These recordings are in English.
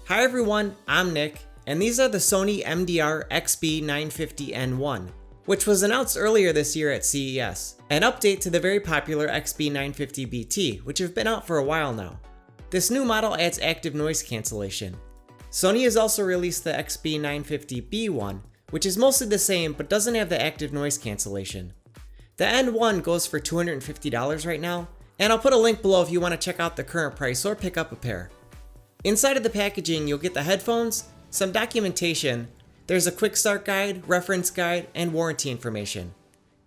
Hi everyone, I'm Nick, and these are the Sony XB950N1, which was announced earlier this year at CES, an update to the very popular XB950BT, which have been out for a while now. This new model adds active noise cancellation. Sony has also released the XB950B1, which is mostly the same but doesn't have the active noise cancellation. The N1 goes for $250 right now, and I'll put a link below if you want to check out the current price or pick up a pair. Inside of the packaging, you'll get the headphones, some documentation, there's a quick start guide, reference guide, and warranty information.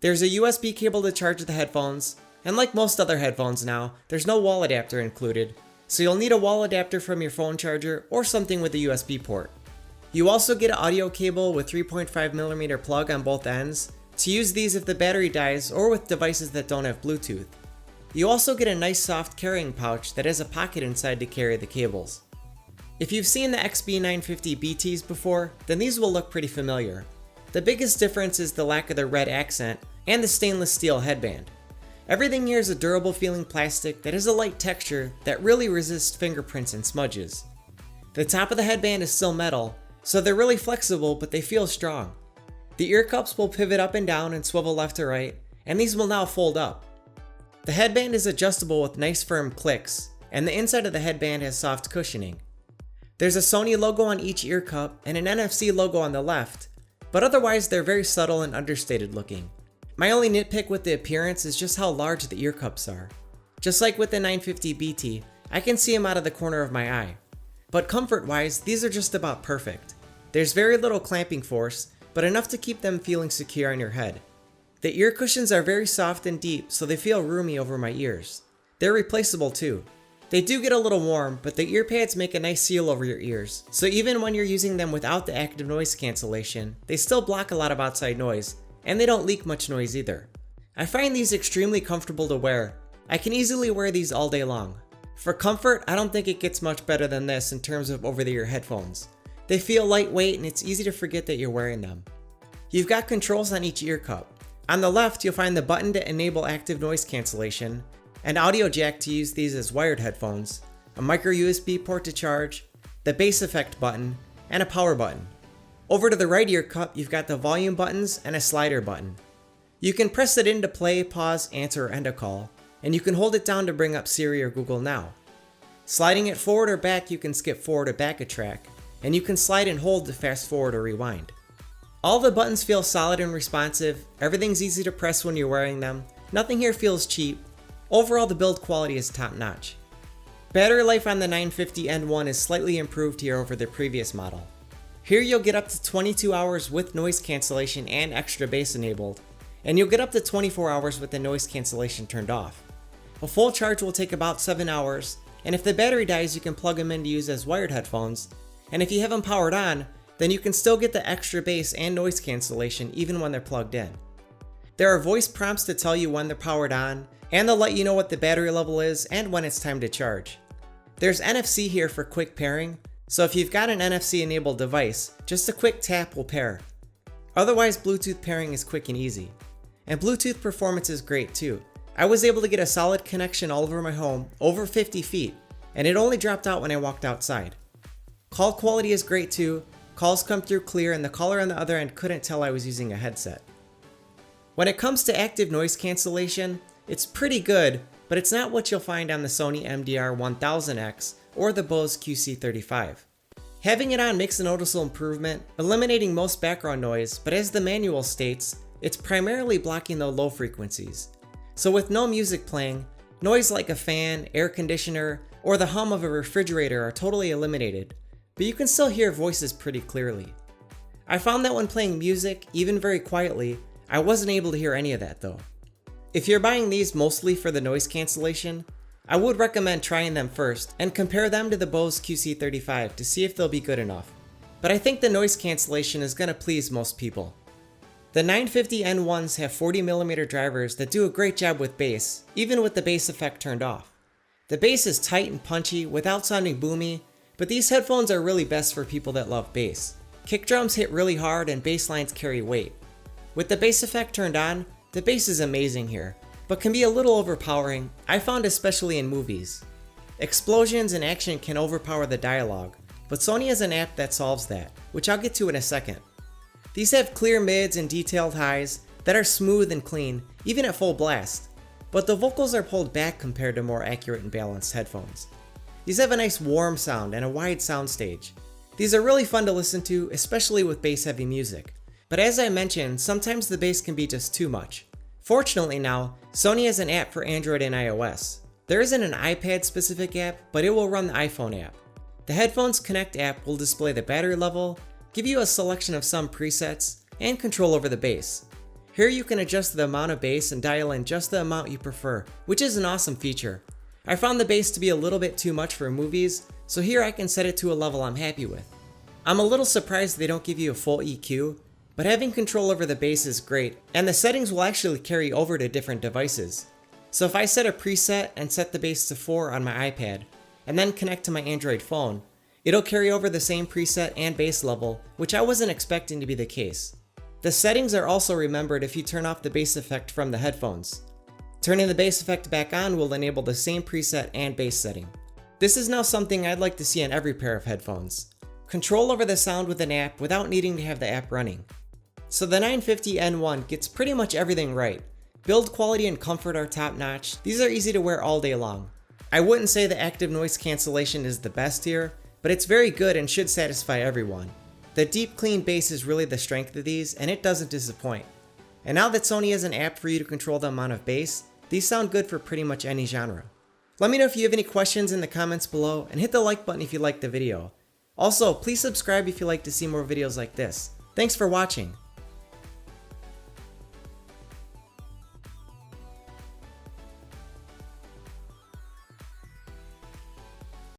There's a USB cable to charge the headphones, and like most other headphones now, there's no wall adapter included, so you'll need a wall adapter from your phone charger or something with a USB port. You also get an audio cable with 3.5mm plug on both ends to use these if the battery dies or with devices that don't have Bluetooth. You also get a nice soft carrying pouch that has a pocket inside to carry the cables. If you've seen the XB950BTs before, then these will look pretty familiar. The biggest difference is the lack of the red accent and the stainless steel headband. Everything here is a durable feeling plastic that has a light texture that really resists fingerprints and smudges. The top of the headband is still metal, so they're really flexible but they feel strong. The ear cups will pivot up and down and swivel left to right, and these will now fold up. The headband is adjustable with nice firm clicks, and the inside of the headband has soft cushioning. There's a Sony logo on each ear cup and an NFC logo on the left, but otherwise they're very subtle and understated looking. My only nitpick with the appearance is just how large the ear cups are. Just like with the 950BT, I can see them out of the corner of my eye. But comfort-wise, these are just about perfect. There's very little clamping force, but enough to keep them feeling secure on your head. The ear cushions are very soft and deep, so they feel roomy over my ears. They're replaceable too. They do get a little warm, but the ear pads make a nice seal over your ears, so even when you're using them without the active noise cancellation, they still block a lot of outside noise, and they don't leak much noise either. I find these extremely comfortable to wear. I can easily wear these all day long. For comfort, I don't think it gets much better than this in terms of over-the-ear headphones. They feel lightweight and it's easy to forget that you're wearing them. You've got controls on each ear cup. On the left, you'll find the button to enable active noise cancellation, an audio jack to use these as wired headphones, a micro USB port to charge, the bass effect button, and a power button. Over to the right ear cup, you've got the volume buttons and a slider button. You can press it in to play, pause, answer, or end a call, and you can hold it down to bring up Siri or Google Now. Sliding it forward or back, you can skip forward or back a track, and you can slide and hold to fast forward or rewind. All the buttons feel solid and responsive, everything's easy to press when you're wearing them, nothing here feels cheap. Overall, the build quality is top notch. Battery life on the 950N1 is slightly improved here over the previous model. Here you'll get up to 22 hours with noise cancellation and extra bass enabled, and you'll get up to 24 hours with the noise cancellation turned off. A full charge will take about 7 hours, and if the battery dies you can plug them in to use as wired headphones, and if you have them powered on, then you can still get the extra bass and noise cancellation even when they're plugged in. There are voice prompts to tell you when they're powered on, and they'll let you know what the battery level is and when it's time to charge. There's NFC here for quick pairing, so if you've got an NFC enabled device, just a quick tap will pair. Otherwise, Bluetooth pairing is quick and easy. And Bluetooth performance is great too. I was able to get a solid connection all over my home, over 50 feet, and it only dropped out when I walked outside. Call quality is great too. Calls come through clear and the caller on the other end couldn't tell I was using a headset. When it comes to active noise cancellation, it's pretty good, but it's not what you'll find on the Sony MDR1000X or the Bose QC35. Having it on makes a noticeable improvement, eliminating most background noise, but as the manual states, it's primarily blocking the low frequencies. So with no music playing, noise like a fan, air conditioner, or the hum of a refrigerator are totally eliminated, but you can still hear voices pretty clearly. I found that when playing music, even very quietly, I wasn't able to hear any of that though. If you're buying these mostly for the noise cancellation, I would recommend trying them first and compare them to the Bose QC35 to see if they'll be good enough. But I think the noise cancellation is going to please most people. The 950N1s have 40mm drivers that do a great job with bass, even with the bass effect turned off. The bass is tight and punchy without sounding boomy, but these headphones are really best for people that love bass. Kick drums hit really hard and bass lines carry weight. With the bass effect turned on, the bass is amazing here, but can be a little overpowering, I found especially in movies. Explosions and action can overpower the dialogue, but Sony has an app that solves that, which I'll get to in a second. These have clear mids and detailed highs that are smooth and clean, even at full blast, but the vocals are pulled back compared to more accurate and balanced headphones. These have a nice warm sound and a wide soundstage. These are really fun to listen to, especially with bass-heavy music. But as I mentioned, sometimes the bass can be just too much. Fortunately now, Sony has an app for Android and iOS. There isn't an iPad-specific app, but it will run the iPhone app. The Headphones Connect app will display the battery level, give you a selection of some presets, and control over the bass. Here you can adjust the amount of bass and dial in just the amount you prefer, which is an awesome feature. I found the bass to be a little bit too much for movies, so here I can set it to a level I'm happy with. I'm a little surprised they don't give you a full EQ, but having control over the bass is great, and the settings will actually carry over to different devices. So if I set a preset and set the bass to 4 on my iPad, and then connect to my Android phone, it'll carry over the same preset and bass level, which I wasn't expecting to be the case. The settings are also remembered if you turn off the bass effect from the headphones. Turning the bass effect back on will enable the same preset and bass setting. This is now something I'd like to see on every pair of headphones. Control over the sound with an app without needing to have the app running. So the 950N1 gets pretty much everything right. Build quality and comfort are top notch. These are easy to wear all day long. I wouldn't say the active noise cancellation is the best here, but it's very good and should satisfy everyone. The deep clean bass is really the strength of these, and it doesn't disappoint. And now that Sony has an app for you to control the amount of bass, these sound good for pretty much any genre. Let me know if you have any questions in the comments below, and hit the like button if you liked the video. Also, please subscribe if you like to see more videos like this. Thanks for watching.